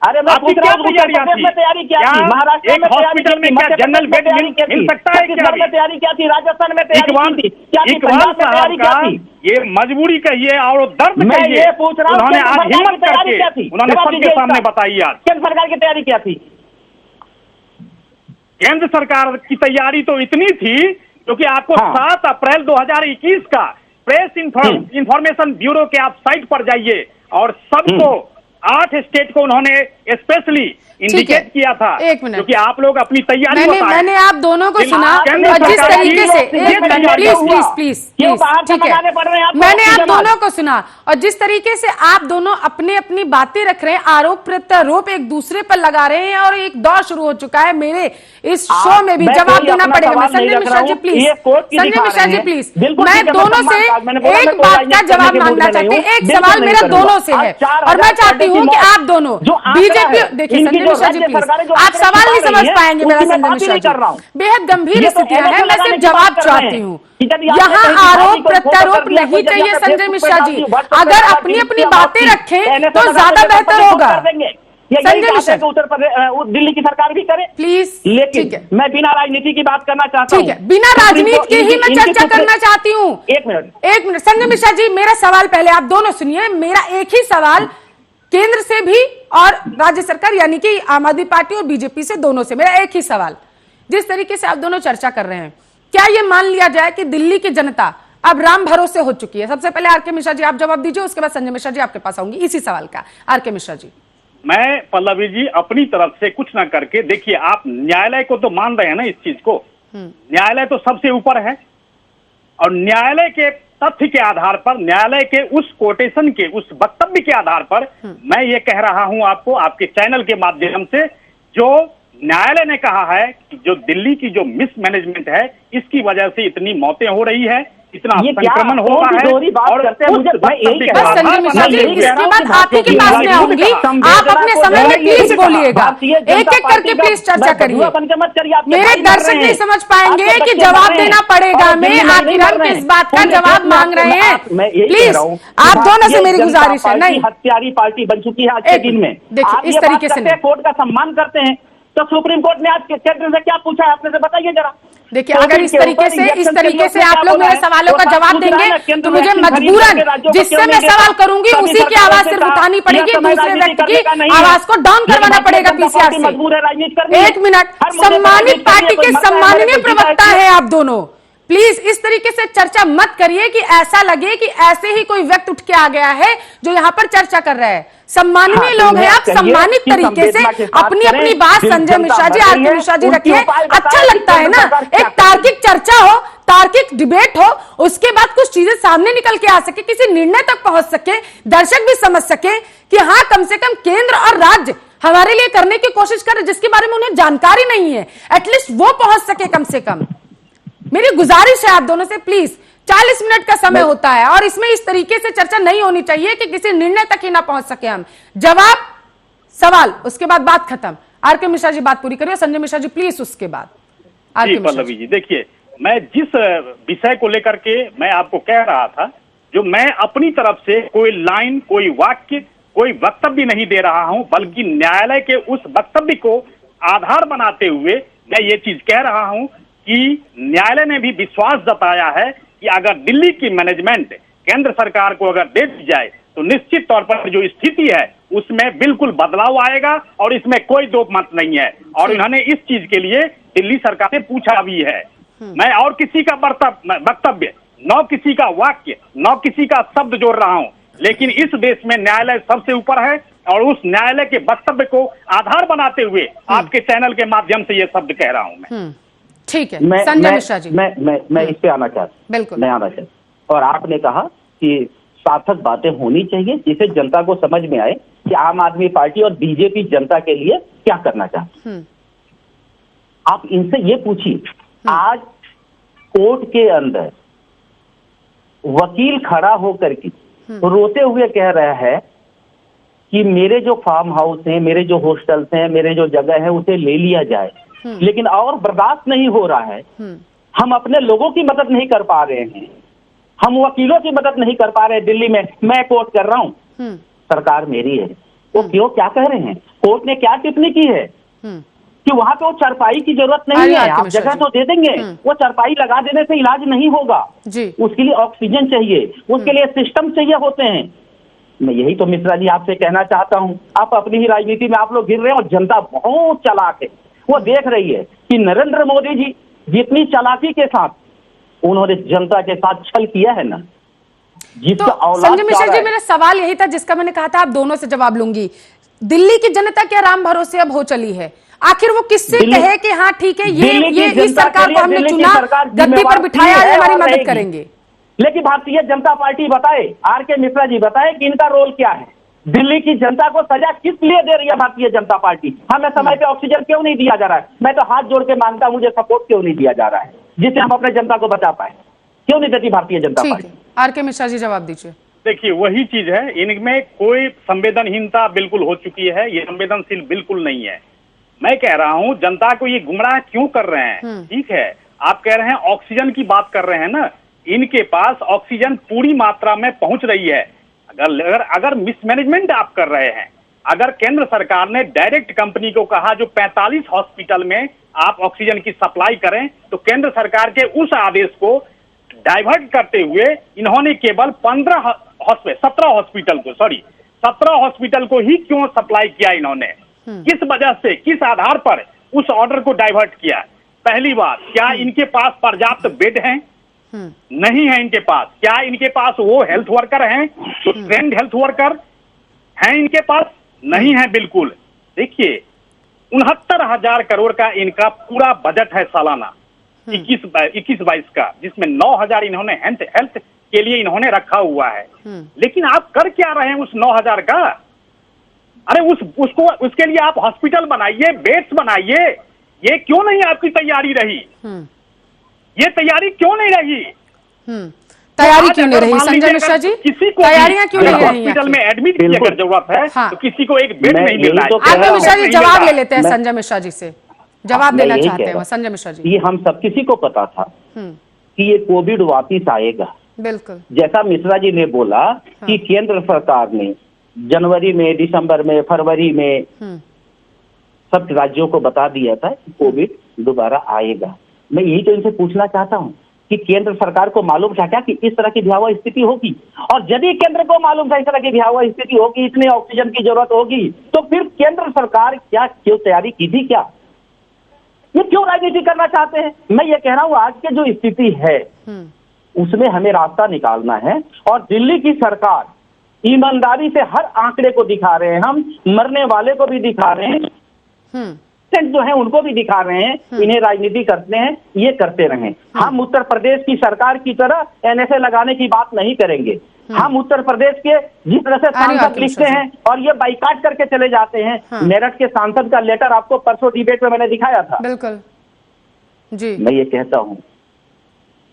अरे आपकी क्या तैयारियां थी? तैयारी क्या थी? महाराष्ट्र में हॉस्पिटल में क्या जनरल बेड मिल सकता है? छत्तीसगढ़ में तैयारी क्या थी? राजस्थान में तैयारी थी? इकबाल साहब का ये मजबूरी कहिए और दर्द मैं ये पूछ रहा हूँ, उन्होंने आज हिम्मत करके उन्होंने सबके सामने बताई। आज केंद्र सरकार की तैयारी क्या थी? केंद्र सरकार की तैयारी तो इतनी थी क्योंकि आपको 7 अप्रैल 2021 का प्रेस इंफॉर्मेशन ब्यूरो के आप साइट पर जाइए और सबको 8 स्टेट को उन्होंने स्पेशली इंडिकेट किया था। एक मिनट, क्योंकि आप लोग अपनी तैयारी मैंने आप दोनों को सुना और जिस तरीके से, एक मिनट प्लीज, मैंने आप दोनों को सुना और जिस तरीके से आप दोनों अपने अपनी बातें रख रहे हैं, आरोप प्रत्यारोप एक दूसरे पर लगा रहे हैं और एक दौर शुरू हो चुका है। मेरे इस शो में भी जवाब देना पड़ेगा। संजय मिश्रा जी प्लीज, संजय मिश्रा जी प्लीज, मैं दोनों से एक बात का जवाब मांगना चाहती हूँ। एक सवाल मेरा दोनों से है और मैं चाहती हूँ कि आप दोनों बीजेपी, देखिए संजय मिश्रा जी प्लीज, आप सवाल नहीं समझ पाएंगे मेरा। संजय मिश्रा जी, बेहद गंभीर स्थितियां हैं, मैं सिर्फ जवाब चाहती हूँ। यहाँ आरोप प्रत्यारोप नहीं चाहिए संजय मिश्रा जी। अगर अपनी अपनी बातें रखें तो ज्यादा बेहतर होगा। संजय मिश्रा उत्तर प्रदेश दिल्ली की सरकार भी करे प्लीज। लेकिन मैं बिना राजनीति की बात करना चाहता हूँ। ठीक है, बिना राजनीति की ही मैं चर्चा करना चाहती हूँ। एक मिनट संजय मिश्रा जी, मेरा सवाल पहले आप दोनों सुनिए। मेरा एक ही सवाल केंद्र से भी और राज्य सरकार यानी कि आम आदमी पार्टी और बीजेपी से, दोनों से मेरा एक ही सवाल, जिस तरीके से आप दोनों चर्चा कर रहे हैं, क्या ये मान लिया जाए कि दिल्ली की जनता अब राम भरोसे हो चुकी है? सबसे पहले आर के मिश्रा जी आप जवाब दीजिए, उसके बाद संजय मिश्रा जी आपके पास आऊंगी इसी सवाल का। आर के मिश्रा जी। मैं पल्लवी जी अपनी तरफ से कुछ ना करके, देखिए आप न्यायालय को तो मान रहे हैं ना इस चीज को, न्यायालय तो सबसे ऊपर है और न्यायालय के तथ्य के आधार पर, न्यायालय के उस कोटेशन के, उस वक्तव्य के आधार पर मैं ये कह रहा हूं आपको, आपके चैनल के माध्यम से, जो न्यायालय ने कहा है कि जो दिल्ली की जो मिसमैनेजमेंट है इसकी वजह से इतनी मौतें हो रही है, इतना संक्रमण हो रहा है। और संजय मिश्रा जी इसके बाद आप ही के पास में आऊंगी, आप अपने समय में प्लीज बोलिएगा, एक एक करके प्लीज चर्चा करिए। मेरे दर्शक नहीं समझ पाएंगे कि जवाब देना पड़ेगा, मैं आखिर हम किस बात का जवाब मांग रहे हैं, प्लीज आप दोनों से मेरी गुजारिश है। नहीं, हत्यारी पार्टी बन चुकी है आज के दिन में। देखिए इस तरीके से कोर्ट का सम्मान करते हैं, तो सुप्रीम कोर्ट ने आज केंद्र से क्या पूछा है आपने से बताइए जरा। देखिए अगर इस तरीके से आप लोग मेरे सवालों का जवाब देंगे तो मुझे मजबूरन जिससे मैं सवाल करूंगी उसी की आवाज सिर्फ उठानी पड़ेगी, दूसरे व्यक्ति की आवाज को डाउन करवाना पड़ेगा पीसीआर से। एक मिनट, सम्मानित पार्टी के सम्माननीय प्रवक्ता है आप दोनों, प्लीज इस तरीके से चर्चा मत करिए कि ऐसा लगे कि ऐसे ही कोई व्यक्ति उठ के आ गया है जो यहाँ पर चर्चा कर रहा है। सम्माननीय लोग हैं आप, सम्मानित तरीके से अपनी अपनी बात संजय मिश्रा जी, आर के मिश्रा जी रखिए, अच्छा लगता है ना, एक तार्किक चर्चा हो, तार्किक डिबेट हो, उसके बाद कुछ चीजें सामने निकल के आ सके, किसी निर्णय तक पहुंच सके, दर्शक भी समझ सके कि हाँ कम से कम केंद्र और राज्य हमारे लिए करने की कोशिश कर रहे, जिसके बारे में उन्हें जानकारी नहीं है, एटलीस्ट वो पहुंच सके कम से कम। मेरी गुजारिश है आप दोनों से, प्लीज 40 मिनट का समय होता है और इसमें इस तरीके से चर्चा नहीं होनी चाहिए कि किसी निर्णय तक ही ना पहुंच सके हम। जवाब, सवाल, उसके बाद बात खत्म। आर के मिश्रा जी बात पूरी करिए, संजय मिश्रा जी प्लीज उसके बाद। पल्लवी जी देखिए, मैं जिस विषय को लेकर के मैं आपको कह रहा था, जो मैं अपनी तरफ से कोई लाइन, कोई वाक्य, कोई वक्तव्य नहीं दे रहा हूं, बल्कि न्यायालय के उस वक्तव्य को आधार बनाते हुए मैं ये चीज कह रहा हूं कि न्यायालय ने भी विश्वास जताया है कि अगर दिल्ली की मैनेजमेंट केंद्र सरकार को अगर दे दी जाए तो निश्चित तौर पर जो स्थिति है उसमें बिल्कुल बदलाव आएगा और इसमें कोई दो मत नहीं है। और इन्होंने इस चीज के लिए दिल्ली सरकार से पूछा भी है। मैं और किसी का वक्तव्य, न किसी का वाक्य, न किसी का शब्द जोड़ रहा हूं, लेकिन इस देश में न्यायालय सबसे ऊपर है और उस न्यायालय के वक्तव्य को आधार बनाते हुए आपके चैनल के माध्यम से ये शब्द कह रहा हूं मैं। ठीक है संजय मिश्रा जी, मैं इस पे आना चाहता, बिल्कुल मैं आना चाहता। और आपने कहा कि सार्थक बातें होनी चाहिए जिससे जनता को समझ में आए कि आम आदमी पार्टी और बीजेपी जनता के लिए क्या करना चाहती। आप इनसे ये पूछिए, आज कोर्ट के अंदर वकील खड़ा होकर के रोते हुए कह रहा है कि मेरे जो फार्म हाउस हैं, मेरे जो हॉस्टल्स हैं, मेरे जो जगह है उसे ले लिया जाए, लेकिन और बर्दाश्त नहीं हो रहा है। हम अपने लोगों की मदद नहीं कर पा रहे हैं, हम वकीलों की मदद नहीं कर पा रहे। दिल्ली में मैं कोर्ट कर रहा हूं, सरकार मेरी है, वो क्यों क्या कह रहे हैं, कोर्ट ने क्या टिप्पणी की है कि वहां पे वो चारपाई की जरूरत नहीं है, आप जगह तो दे देंगे, वो चारपाई लगा देने से इलाज नहीं होगा, उसके लिए ऑक्सीजन चाहिए, उसके लिए सिस्टम चाहिए होते हैं। मैं यही तो मिश्रा जी आपसे कहना चाहता हूं, आप अपनी ही राजनीति में आप लोग गिर रहे हैं और जनता बहुत चालाक है, वो देख रही है कि नरेंद्र मोदी जी जितनी चालाकी के साथ उन्होंने जनता के साथ छल किया है ना, तो संजय मिश्रा जी मेरा सवाल यही था जिसका मैंने कहा था आप दोनों से जवाब लूंगी। दिल्ली की जनता क्या राम भरोसे अब हो चली है? आखिर वो किससे कहे कि हाँ ठीक है ये इस सरकार को हमने चुना, गद्दी पर बिठाया, हमारी मदद करेंगे। लेकिन भारतीय जनता पार्टी बताए, आर के मिश्रा जी बताए कि इनका रोल क्या है, दिल्ली की जनता को सजा किस लिए दे रही है भारतीय जनता पार्टी? हमें समय पे ऑक्सीजन क्यों नहीं दिया जा रहा है? मैं तो हाथ जोड़ के मांगता हूं, मुझे सपोर्ट क्यों नहीं दिया जा रहा है जिससे हम अपने जनता को बचा पाए? क्यों नहीं देती भारतीय जनता पार्टी? आर के मिश्रा जी जवाब दीजिए। देखिए वही चीज है, इनमें कोई संवेदनहीनता बिल्कुल हो चुकी है, ये संवेदनशील बिल्कुल नहीं है। मैं कह रहा हूं जनता को ये गुमराह क्यों कर रहे हैं? ठीक है, आप कह रहे हैं ऑक्सीजन की बात कर रहे हैं ना, इनके पास ऑक्सीजन पूरी मात्रा में पहुंच रही है। अगर मिसमैनेजमेंट आप कर रहे हैं, अगर केंद्र सरकार ने डायरेक्ट कंपनी को कहा जो 45 हॉस्पिटल में आप ऑक्सीजन की सप्लाई करें, तो केंद्र सरकार के उस आदेश को डाइवर्ट करते हुए इन्होंने केवल 17 17 हॉस्पिटल को ही क्यों सप्लाई किया इन्होंने, किस वजह से, किस आधार पर उस ऑर्डर को डाइवर्ट किया? पहली बात, क्या इनके पास पर्याप्त बेड हैं? नहीं है इनके पास। क्या इनके पास वो हेल्थ वर्कर हैं, तो ट्रेंड हेल्थ वर्कर हैं इनके पास? नहीं है बिल्कुल। देखिए 69,000 करोड़ का इनका पूरा बजट है सालाना 21-22 का, जिसमें 9,000 इन्होंने हेल्थ के लिए इन्होंने रखा हुआ है। लेकिन आप कर क्या रहे हैं उस 9,000 का? अरे उसके लिए आप हॉस्पिटल बनाइए, बेड्स बनाइए। ये क्यों नहीं आपकी तैयारी रही? ये तैयारी क्यों नहीं रही? तैयारी क्यों नहीं रही संजय मिश्रा जी? किसी को तैयारियां क्यों नहीं रही? हॉस्पिटल में एडमिट की अगर जरूरत है तो किसी को एक बेड नहीं मिल रहा है। आरके मिश्रा जी जवाब ले लेते हैं संजय मिश्रा जी से, जवाब देना चाहते हैं संजय मिश्रा जी। ये हम सब किसी को पता था कि ये कोविड वापिस आएगा। बिल्कुल जैसा मिश्रा जी ने बोला कि केंद्र सरकार ने जनवरी में, दिसंबर में, फरवरी में सब राज्यों को बता दिया था कि कोविड दोबारा आएगा। मैं यही तो इनसे पूछना चाहता हूँ कि केंद्र सरकार को मालूम था क्या कि इस तरह की भयावह स्थिति होगी? और यदि केंद्र को मालूम था इस तरह की भयावह स्थिति होगी, इतने ऑक्सीजन की जरूरत होगी, तो फिर केंद्र सरकार क्यों तैयारी की थी? क्या ये क्यों राजनीति करना चाहते हैं? मैं ये कह रहा हूँ आज की जो स्थिति है उसमें हमें रास्ता निकालना है। और दिल्ली की सरकार ईमानदारी से हर आंकड़े को दिखा रहे हैं, हम मरने वाले को भी दिखा रहे हैं, जो है उनको भी दिखा रहे हैं। इन्हें राजनीति करते हैं, ये करते रहें। हम उत्तर प्रदेश की सरकार की तरह एनएसए लगाने की बात नहीं करेंगे। हम उत्तर प्रदेश के जिस तरह से सांसद लिखते हैं और ये बाइकाट करके चले जाते हैं। मेरठ के सांसद का लेटर आपको परसों डिबेट में मैंने दिखाया था। बिल्कुल जी। मैं ये कहता हूँ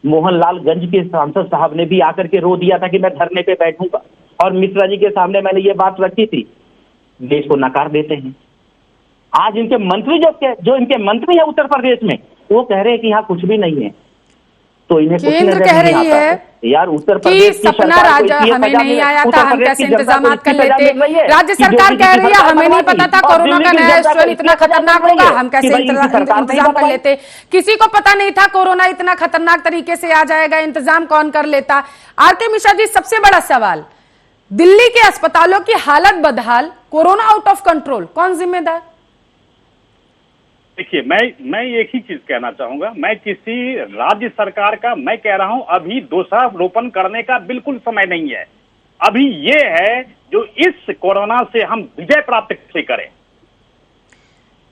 मोहनलालगंज के सांसद साहब ने भी आकर के रो दिया था कि मैं धरने पे बैठूंगा, और मिश्रा जी के सामने मैंने ये बात रखी थी। देश को नकार देते हैं। आज इनके मंत्री जो इनके मंत्री है उत्तर प्रदेश में, वो कह रहे हैं कि यहाँ कुछ भी नहीं है। तो इन्हें कुछ केंद्र कह रही है यार उत्तर प्रदेश की सपना राजा हमें नहीं आया था, हम कैसे इंतजाम कर लेते। राज्य सरकार कह रही है हमें नहीं पता था कोरोना का नया स्ट्रेन इतना खतरनाक होगा, हम कैसे इंतजाम कर लेते। किसी को पता नहीं था कोरोना इतना खतरनाक तरीके से आ जाएगा, इंतजाम कौन कर लेता? आरके मिश्रा जी, सबसे बड़ा सवाल, दिल्ली के अस्पतालों की हालत बदहाल, कोरोना आउट ऑफ कंट्रोल, कौन जिम्मेदार? देखिए मैं एक ही चीज कहना चाहूंगा, मैं किसी राज्य सरकार का मैं कह रहा हूं अभी दोषारोपण करने का बिल्कुल समय नहीं है। अभी ये है जो इस कोरोना से हम विजय प्राप्त कैसे करें,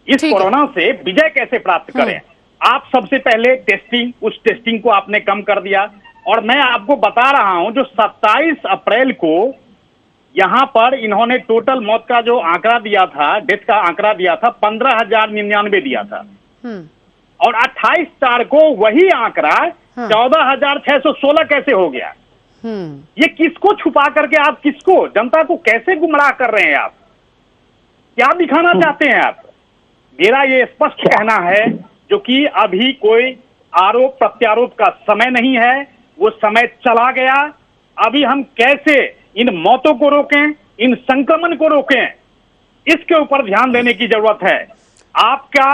इस कोरोना से विजय कैसे प्राप्त करें। आप सबसे पहले टेस्टिंग, उस टेस्टिंग को आपने कम कर दिया। और मैं आपको बता रहा हूं जो 27 अप्रैल को यहां पर इन्होंने टोटल मौत का जो आंकड़ा दिया था, डेथ का आंकड़ा दिया था 15,099 दिया था, और 28 को वही आंकड़ा 14,616 कैसे हो गया? ये किसको छुपा करके आप किसको, जनता को कैसे गुमराह कर रहे हैं? आप क्या दिखाना चाहते हैं आप? मेरा ये स्पष्ट कहना है जो कि अभी कोई आरोप प्रत्यारोप का समय नहीं है, वो समय चला गया। अभी हम कैसे इन मौतों को रोकें, इन संक्रमण को रोकें, इसके ऊपर ध्यान देने की जरूरत है। आपका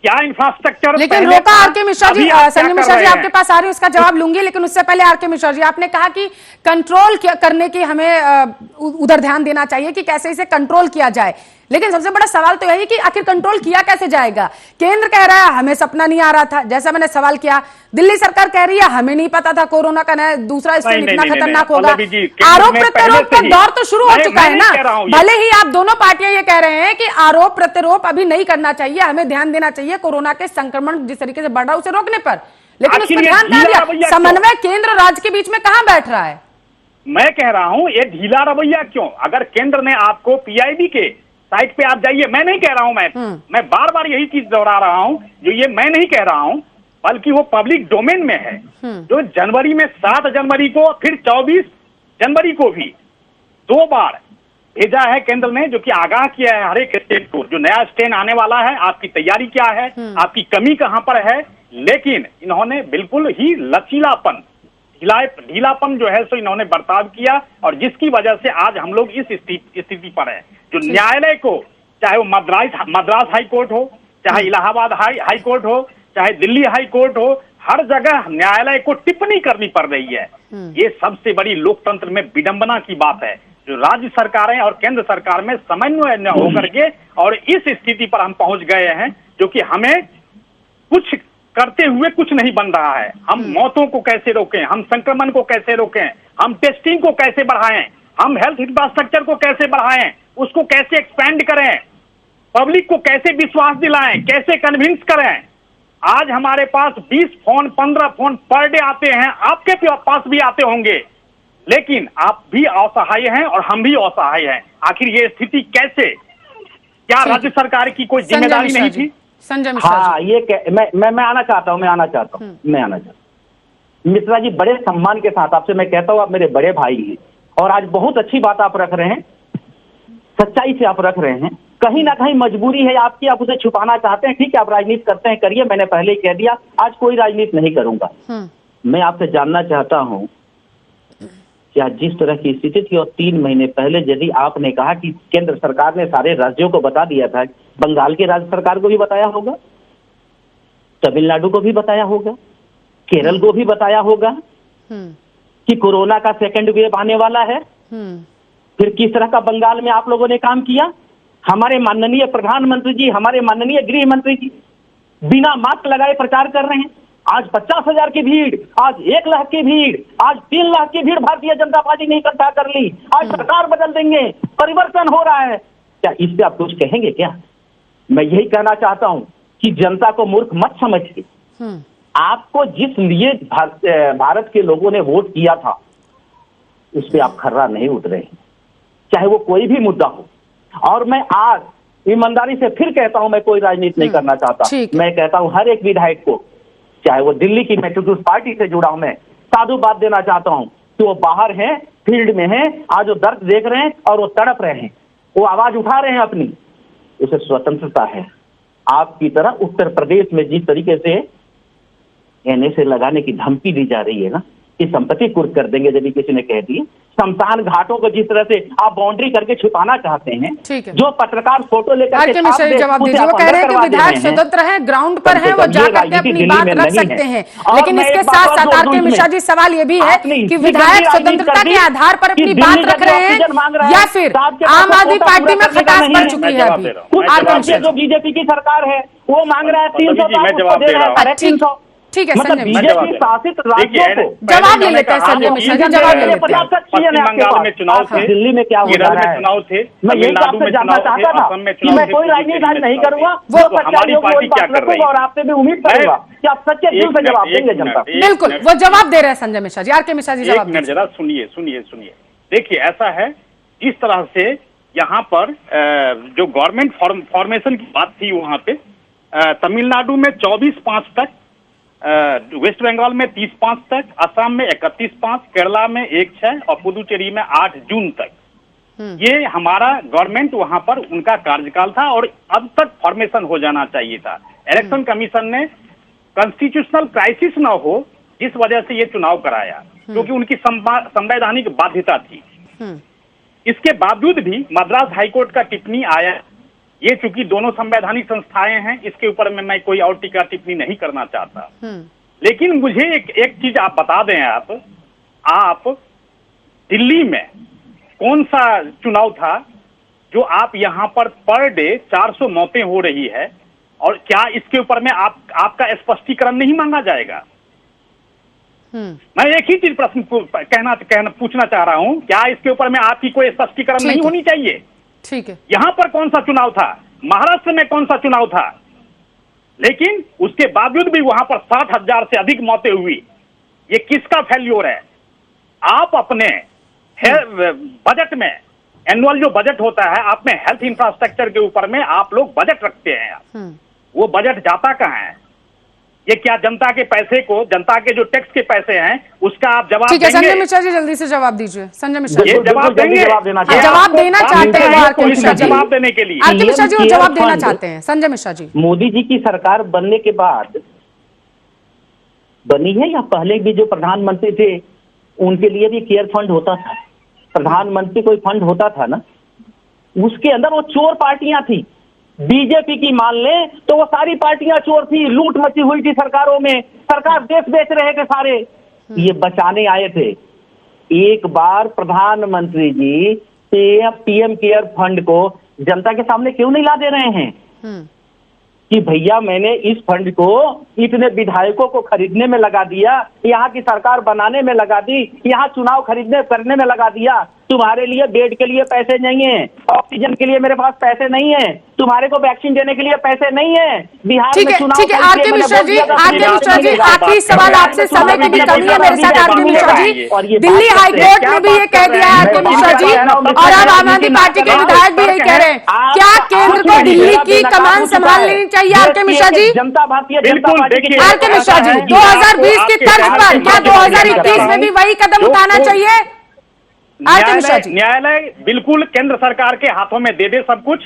क्या इंफ्रास्ट्रक्चर, लेकिन रोका आरके मिश्रा जी, संजय मिश्रा जी आपके पास आ रही हूं, उसका जवाब लूंगी, लेकिन उससे पहले आरके मिश्रा जी, आपने कहा कि कंट्रोल करने की हमें उधर ध्यान देना चाहिए कि कैसे इसे कंट्रोल किया जाए। लेकिन सबसे बड़ा सवाल तो यही कि आखिर कंट्रोल किया कैसे जाएगा? केंद्र कह रहा है हमें सपना नहीं आ रहा था, जैसा मैंने सवाल किया। दिल्ली सरकार कह रही है हमें नहीं पता था कोरोना का नया दूसरा स्ट्रेन इतना खतरनाक होगा। आरोप प्रत्यारोप का दौर तो शुरू हो चुका है ना। भले ही आप दोनों पार्टियां ये कह रहे हैं कि आरोप प्रत्यारोप अभी नहीं करना चाहिए, हमें ध्यान देना चाहिए कोरोना के संक्रमण जिस तरीके से बढ़ रहा है उसे रोकने पर, लेकिन उस पर ध्यान कहां दिया? समन्वय केंद्र राज्य के बीच में कहां बैठ रहा है? मैं कह रहा हूं ये ढीला रवैया क्यों? अगर केंद्र ने आपको पीआईबी के साइट पे आप जाइए, मैं नहीं कह रहा हूं, मैं बार बार यही चीज दोहरा रहा हूं, जो ये मैं नहीं कह रहा हूं बल्कि वो पब्लिक डोमेन में है। जो जनवरी में 7 जनवरी को, फिर 24 जनवरी को भी 2 बार भेजा है केंद्र ने, जो कि आगाह किया है हर एक स्टेट को जो नया स्ट्रेन आने वाला है, आपकी तैयारी क्या है, आपकी कमी कहां पर है। लेकिन इन्होंने बिल्कुल ही लचीलापन, ढीलापन जो है सो इन्होंने बर्ताव किया, और जिसकी वजह से आज हम लोग इस स्थिति पर है। जो न्यायालय को, चाहे वो मद्रास हाई कोर्ट हो, चाहे इलाहाबाद हाई कोर्ट हो, चाहे दिल्ली हाई कोर्ट हो, हर जगह न्यायालय को टिप्पणी करनी पड़ रही है। ये सबसे बड़ी लोकतंत्र में विडंबना की बात है। जो राज्य सरकारें और केंद्र सरकार में समन्वय न होकर के और इस स्थिति पर हम पहुंच गए हैं जो कि हमें कुछ करते हुए कुछ नहीं बन रहा है। हम मौतों को कैसे रोकें, हम संक्रमण को कैसे रोकें, हम टेस्टिंग को कैसे बढ़ाएं, हम हेल्थ इंफ्रास्ट्रक्चर को कैसे बढ़ाएं, उसको कैसे एक्सपेंड करें, पब्लिक को कैसे विश्वास दिलाएं, कैसे कन्विंस करें। आज हमारे पास 20 फोन 15 फोन पर डे आते हैं, आपके पास भी आते होंगे, लेकिन आप भी असहाय हैं और हम भी असहाय हैं। आखिर ये स्थिति कैसे? क्या राज्य सरकार की कोई जिम्मेदारी नहीं थी? संजय मिश्रा हाँ, ये मैं आना चाहता हूँ। मिश्रा जी, बड़े सम्मान के साथ आपसे मैं कहता हूँ, आप मेरे बड़े भाई हैं और आज बहुत अच्छी बात आप रख रहे हैं, सच्चाई से आप रख रहे हैं। कहीं ना कहीं मजबूरी है आपकी, आप उसे छुपाना चाहते हैं। ठीक है, आप राजनीति करते हैं, करिए, मैंने पहले ही कह दिया, आज कोई राजनीति नहीं करूंगा। मैं आपसे जानना चाहता हूं क्या जिस तरह की स्थिति थी और 3 महीने पहले यदि आपने कहा कि केंद्र सरकार ने सारे राज्यों को बता दिया था, बंगाल के राज्य सरकार को भी बताया होगा, तमिलनाडु को भी बताया होगा, केरल को भी बताया होगा कि कोरोना का सेकंड वेव आने वाला है। फिर किस तरह का बंगाल में आप लोगों ने काम किया? हमारे माननीय प्रधानमंत्री जी, हमारे माननीय गृह मंत्री जी बिना मास्क लगाए प्रचार कर रहे हैं। आज 50,000 की भीड़, आज 1 लाख की भीड़, आज 3 लाख की भीड़ भारतीय जनता पार्टी ने इकट्ठा कर ली। आज सरकार बदल देंगे, परिवर्तन हो रहा है। क्या इस पे आप कुछ कहेंगे क्या? मैं यही कहना चाहता हूं कि जनता को मूर्ख मत समझ के, आपको जिस लिए भारत के लोगों ने वोट किया था उस पे आप खर्रा नहीं उतरे हैं, चाहे वो कोई भी मुद्दा हो। और मैं आज ईमानदारी से फिर कहता हूं, मैं कोई राजनीति नहीं करना चाहता। मैं कहता हूं हर एक विधायक को, चाहे वो दिल्ली की मेट्रो पार्टी से जुड़ा हूं, मैं साधु बात देना चाहता हूं कि वो बाहर हैं, फील्ड में हैं, आज वो दर्द देख रहे हैं और वो तड़प रहे हैं, वो आवाज उठा रहे हैं अपनी। उसे स्वतंत्रता है। आपकी तरह उत्तर प्रदेश में जिस तरीके से NSA लगाने की धमकी दी जा रही है ना, कि संपत्ति कुर्क कर देंगे यदि किसी ने कह दी, शमशान घाटों को जिस तरह से आप बाउंड्री करके छिपाना चाहते हैं, जो पत्रकार फोटो लेकर जवाब दीजिए। वो कह रहे हैं कि विधायक स्वतंत्र हैं, ग्राउंड पर हैं, वो जाकर के अपनी बात रख सकते हैं। लेकिन इसके साथ साथ आर.के. मिश्रा जी, सवाल ये भी है कि विधायक स्वतंत्रता के आधार पर अपनी बात रख रहे हैं या फिर आम आदमी पार्टी में खटास पड़ चुकी है? अभी जो बीजेपी की सरकार है वो मांग रहा है 300, ठीक है, मतलब बीजेपी शासित राज्यों को जवाब ले लेते हैं। संजय मिश्रा जी, जवाब ले लेते हैं। बंगाल में चुनाव थे, दिल्ली में क्या हो रहा है, चुनाव थे, मैं यही आपसे जानना चाहता था कि मैं कोई राजनीति आज नहीं करूंगा, वो हमारी पार्टी क्या कर रही है और आपसे भी उम्मीद करूंगा कि आप सच्चे दिल से जवाब देंगे जनता। बिल्कुल, वो जवाब दे रहे हैं संजय मिश्रा जी। आर.के. मिश्रा जी, जवाब जरा सुनिए। देखिए, ऐसा है, इस तरह से यहाँ पर जो गवर्नमेंट फॉर्मेशन की बात थी, वहां पे तमिलनाडु में 24/5 तक, वेस्ट बंगाल में 30/5 तक, असम में 31/5, केरला में 1/6 और पुदुचेरी में 8 जून तक। ये हमारा गवर्नमेंट वहां पर उनका कार्यकाल था और अब तक फॉर्मेशन हो जाना चाहिए था। इलेक्शन कमीशन ने कॉन्स्टिट्यूशनल क्राइसिस न हो इस वजह से ये चुनाव कराया, क्योंकि उनकी संवैधानिक बाध्यता थी। इसके बावजूद भी मद्रास हाईकोर्ट का टिप्पणी आया। ये चूंकि दोनों संवैधानिक संस्थाएं हैं, इसके ऊपर में मैं कोई और टीका टिप्पणी नहीं करना चाहता। लेकिन मुझे एक चीज आप बता दें, आप दिल्ली में कौन सा चुनाव था जो आप यहाँ पर डे 400 मौतें हो रही है, और क्या इसके ऊपर में आपका स्पष्टीकरण नहीं मांगा जाएगा? मैं एक ही चीज प्रश्न पूछना चाह रहा हूं, क्या इसके ऊपर में आपकी कोई स्पष्टीकरण नहीं होनी चाहिए? ठीक है, यहां पर कौन सा चुनाव था, महाराष्ट्र में कौन सा चुनाव था, लेकिन उसके बावजूद भी वहां पर 60,000 से अधिक मौतें हुई। ये किसका फेल्योर है? आप अपने बजट में, एनुअल जो बजट होता है, आप में हेल्थ इंफ्रास्ट्रक्चर के ऊपर में आप लोग बजट रखते हैं, वो बजट जाता कहां है? ये क्या जनता के पैसे को, जनता के जो टैक्स के पैसे हैं, उसका आप जवाब देंगे? ठीक है, संजय मिश्रा जी, जल्दी से जवाब दीजिए। संजय मिश्रा जी, जवाब देंगे? जवाब देना चाहते हैं आर.के. मिश्रा जी, जवाब देने के लिए। आर.के. मिश्रा जी, वो जवाब देना चाहते हैं। संजय मिश्रा जी, मोदी जी की सरकार बनने के बाद बनी है या पहले भी जो प्रधानमंत्री थे उनके लिए भी केयर फंड होता था? प्रधानमंत्री कोई फंड होता था ना, उसके अंदर वो चोर पार्टियां थी। बीजेपी की मान ले तो वो सारी पार्टियां चोर थी, लूट मची हुई थी सरकारों में, सरकार देश बेच रहे थे सारे, ये बचाने आए थे। एक बार प्रधानमंत्री जी पीएम केयर फंड को जनता के सामने क्यों नहीं ला दे रहे हैं कि भैया मैंने इस फंड को इतने विधायकों को खरीदने में लगा दिया, यहाँ की सरकार बनाने में लगा दी, यहाँ चुनाव खरीदने करने में लगा दिया, तुम्हारे लिए बेड के लिए पैसे नहीं है, ऑक्सीजन के लिए मेरे पास पैसे नहीं है, तुम्हारे को वैक्सीन देने के लिए पैसे नहीं है, बिहार में चुनाव ठीक है आरके मिश्रा जी, आखिरी सवाल आपसे, समय की भी कमी है मेरे साथ आरके मिश्रा जी। दिल्ली हाईकोर्ट ने भी ये कह दिया है आरके मिश्रा जी, और अब आम आदमी पार्टी के विधायक भी यही कह रहे हैं, क्या केंद्र को दिल्ली की कमान संभाल लेनी चाहिए आरके मिश्रा जी? जनता भारतीय जनता पार्टी आरके मिश्रा जी, 2020 की तर्ज पर क्या 2021 में भी वही कदम उठाना चाहिए? न्यायालय बिल्कुल केंद्र सरकार के हाथों में दे दे सब कुछ,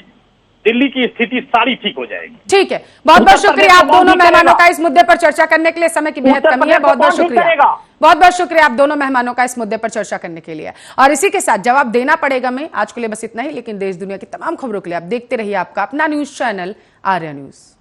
दिल्ली की स्थिति सारी ठीक हो जाएगी। ठीक है, बहुत बहुत शुक्रिया आप दोनों मेहमानों का इस मुद्दे पर चर्चा करने के लिए, समय की बेहद कमी है, बहुत बहुत शुक्रिया, बहुत बहुत शुक्रिया आप दोनों मेहमानों का इस मुद्दे पर चर्चा करने के लिए। और इसी के साथ जवाब देना पड़ेगा मैं आज के लिए बस इतना ही, लेकिन देश दुनिया की तमाम खबरों के लिए आप देखते रहिए आपका अपना न्यूज चैनल आर्या न्यूज।